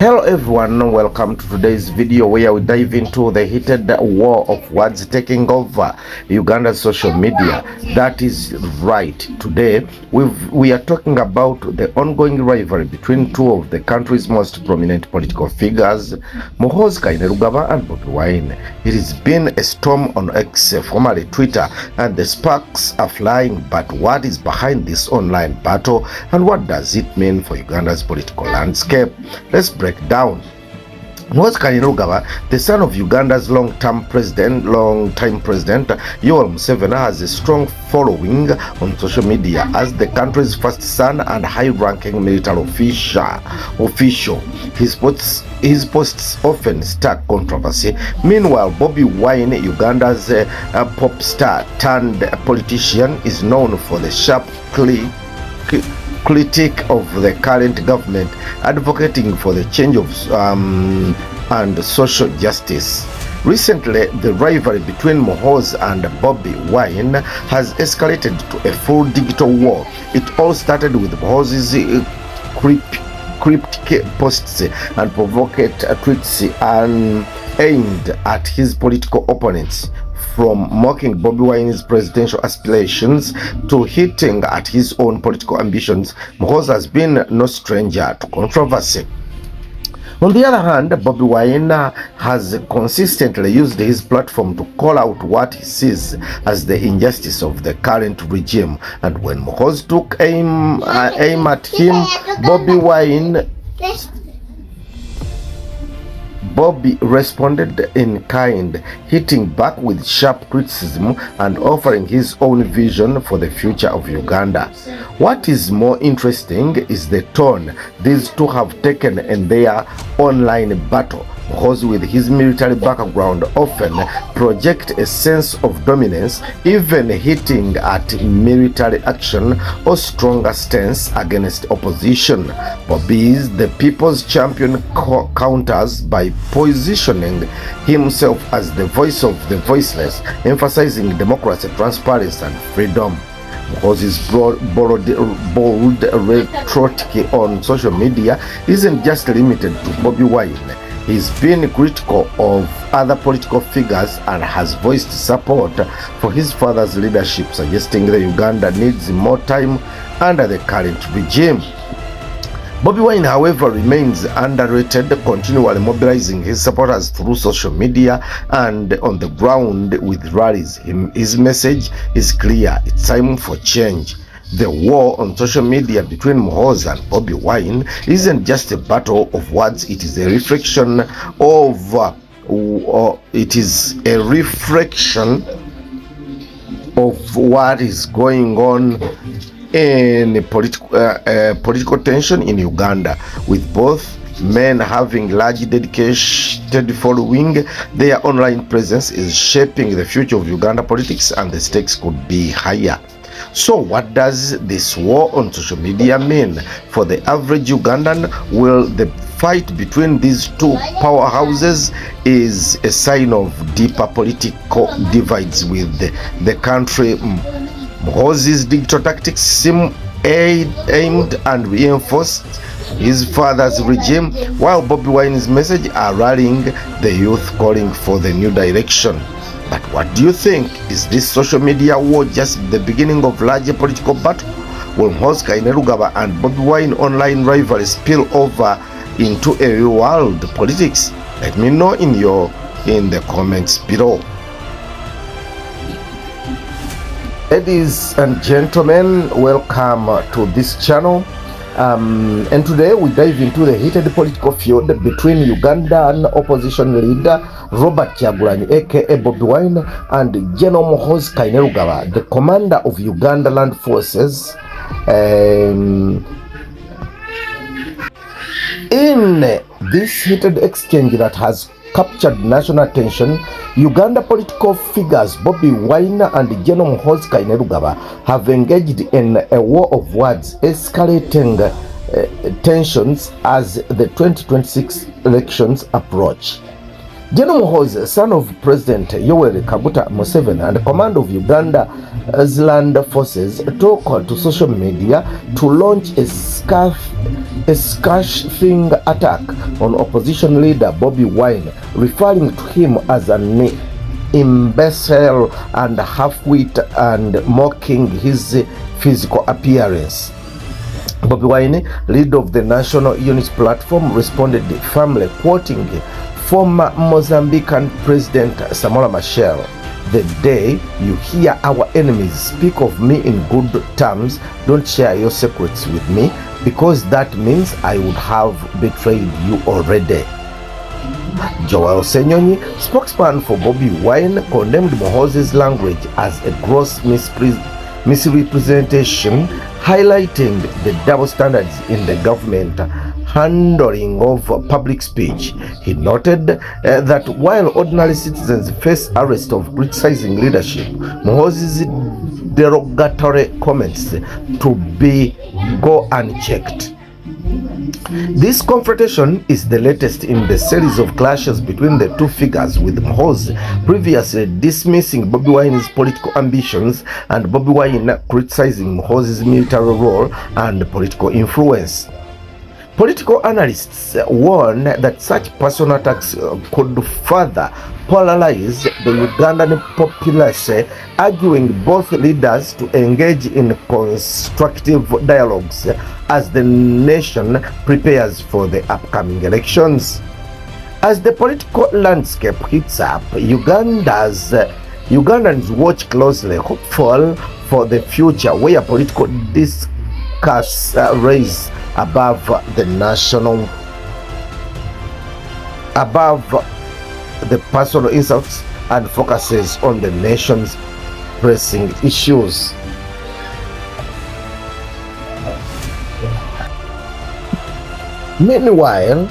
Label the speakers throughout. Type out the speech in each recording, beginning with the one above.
Speaker 1: Hello everyone, welcome to today's video where we dive into the heated war of words taking over Uganda's social media. That is right. Today we are talking about the ongoing rivalry between two of the country's most prominent political figures, Muhoozi Kainerugaba and Bobi Wine. It has been a storm on X, formerly Twitter, and the sparks are flying. But what is behind this online battle and what does it mean for Uganda's political landscape? Let's break down. Muhoozi Kainerugaba, the son of Uganda's long-time president Yoweri Museveni, has a strong following on social media as the country's first son and high-ranking military official. His posts often spark controversy. Meanwhile, Bobi Wine, Uganda's pop star turned politician, is known for the sharp critique of the current government, advocating for the change of and social justice. Recently, the rivalry between Muhoozi and Bobi Wine has escalated to a full digital war. It all started with Muhoozi's cryptic posts and provoked tweets aimed at his political opponents. From mocking Bobi Wine's presidential aspirations to hitting at his own political ambitions, Muhoozi has been no stranger to controversy. On the other hand, Bobi Wine has consistently used his platform to call out what he sees as the injustice of the current regime. And when Muhoozi took aim at him, Bobi responded in kind, hitting back with sharp criticism and offering his own vision for the future of Uganda. What is more interesting is the tone these two have taken in their online battle. Muhoozi, with his military background, often projects a sense of dominance, even hinting at military action or stronger stance against opposition. Bobi, the people's champion, counters by positioning himself as the voice of the voiceless, emphasizing democracy, transparency, and freedom. Muhoozi's bold rhetoric on social media isn't just limited to Bobi Wine. He's been critical of other political figures and has voiced support for his father's leadership, suggesting that Uganda needs more time under the current regime. Bobi Wine, however, remains underrated, continually mobilizing his supporters through social media and on the ground with rallies. His message is clear: it's time for change. The war on social media between Muhoozi and Bobi Wine isn't just a battle of words, it is a reflection of what is going on in political tension in Uganda, with both men having large dedicated following. Their online presence is shaping the future of Uganda politics, and the stakes could be higher. So what does this war on social media mean for the average Ugandan? Will the fight between these two powerhouses is a sign of deeper political divides with the country? Muhoozi's digital tactics seem aimed and reinforced his father's regime, while Bobi Wine's message are rallying the youth, calling for the new direction. But what do you think? Is this social media war just the beginning of larger political battle? Will Muhoozi Kainerugaba and Bobi Wine online rivalry spill over into a real world politics? Let me know in the comments below. Ladies and gentlemen, welcome to this channel. And today we dive into the heated political feud between Ugandan opposition leader Robert Kyagulanyi aka Bobi Wine and General Muhoozi Kainerugaba, the commander of Uganda Land Forces. In this heated exchange that has captured national attention, Uganda political figures Bobi Wine and General Muhoozi Kainerugaba have engaged in a war of words, escalating tensions as the 2026 elections approach. General Muhoozi, son of President Yoweri Kaguta Museveni and commander of Uganda's land forces, took to social media to launch a scathing attack on opposition leader Bobi Wine, referring to him as an imbecile and half-wit and mocking his physical appearance. Bobi Wine, leader of the National Unity Platform, responded firmly, quoting former Mozambican President Samora Machel, "The day you hear our enemies speak of me in good terms, don't share your secrets with me, because that means I would have betrayed you already." Joel Senyonyi, spokesman for Bobi Wine, condemned Muhoozi's language as a gross misrepresentation, highlighting the double standards in the government handling of public speech. He noted that while ordinary citizens face arrest of criticizing leadership, Muhoozi's derogatory comments to go unchecked. This confrontation is the latest in the series of clashes between the two figures, with Muhoozi previously dismissing Bobi Wine's political ambitions and Bobi Wine criticizing Muhoozi's military role and political influence. Political analysts warn that such personal attacks could further polarize the Ugandan populace, arguing both leaders to engage in constructive dialogues as the nation prepares for the upcoming elections. As the political landscape heats up, Ugandans watch closely, hopeful for the future where political discourse raise above the personal insults and focuses on the nation's pressing issues. Meanwhile,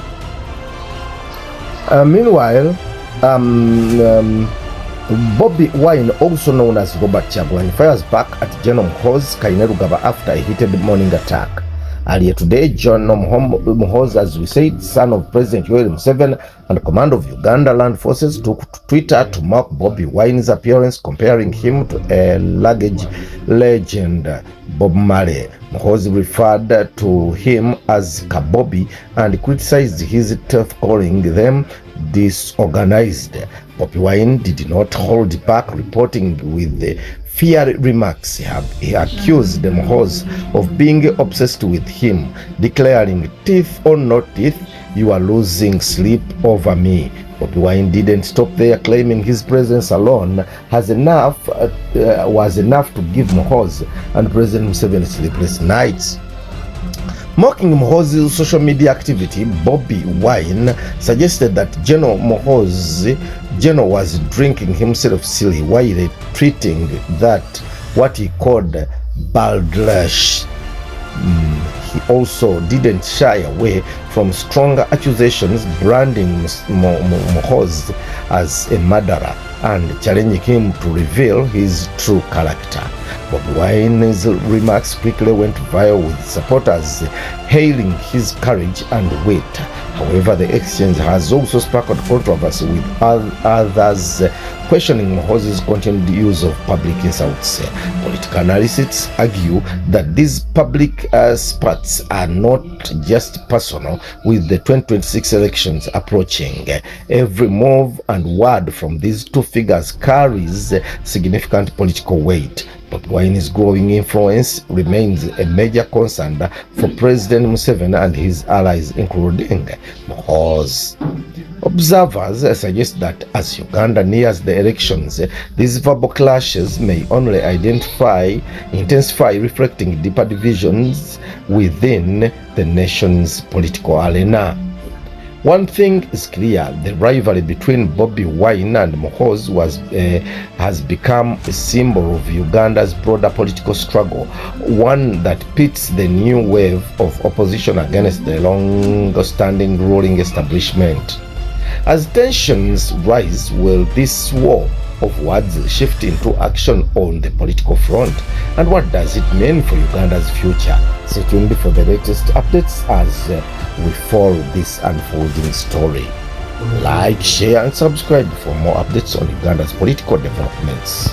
Speaker 1: Bobi Wine, also known as Robert Kyagulanyi, fires back at General Muhoozi Kainerugaba after a heated morning attack. Earlier today, General Muhoozi, as we said, son of President Yoweri Museveni and commander of Uganda Land Forces, took to Twitter to mock Bobi Wine's appearance, comparing him to a luggage legend, Bob Marley. Muhoozi referred to him as Kabobi and criticized his teeth, calling them disorganized. Bobi Wine did not hold back, reporting with the fiery remarks. He accused Muhoozi of being obsessed with him, declaring, "Teeth or no teeth, you are losing sleep over me." Bobi Wine didn't stop there, claiming his presence alone was enough to give Muhoozi and President Museveni sleepless nights. Mocking Muhoozi's social media activity, Bobi Wine suggested that General Muhoozi was drinking himself silly while treating that what he called balderdash. He also didn't shy away from stronger accusations, branding Muhoozi as a murderer and challenging him to reveal his true character. Bobi Wine's remarks quickly went viral, with supporters hailing his courage and wit. However, the exchange has also sparked controversy, with others questioning Muhoozi's continued use of public insults. Political analysts argue that these public spats are not just personal, with the 2026 elections approaching. Every move and word from these two figures carries significant political weight. But Wine's growing influence remains a major concern for President Museveni and his allies, including Muhoozi. Observers suggest that as Uganda nears the elections, these verbal clashes may only intensify, reflecting deeper divisions within the nation's political arena. One thing is clear: the rivalry between Bobi Wine and Muhoozi has become a symbol of Uganda's broader political struggle, one that pits the new wave of opposition against the long-standing ruling establishment. As tensions rise, will this war of words shift into action on the political front? And what does it mean for Uganda's future? Stay tuned for the latest updates as we follow this unfolding story. Like, share and subscribe for more updates on Uganda's political developments.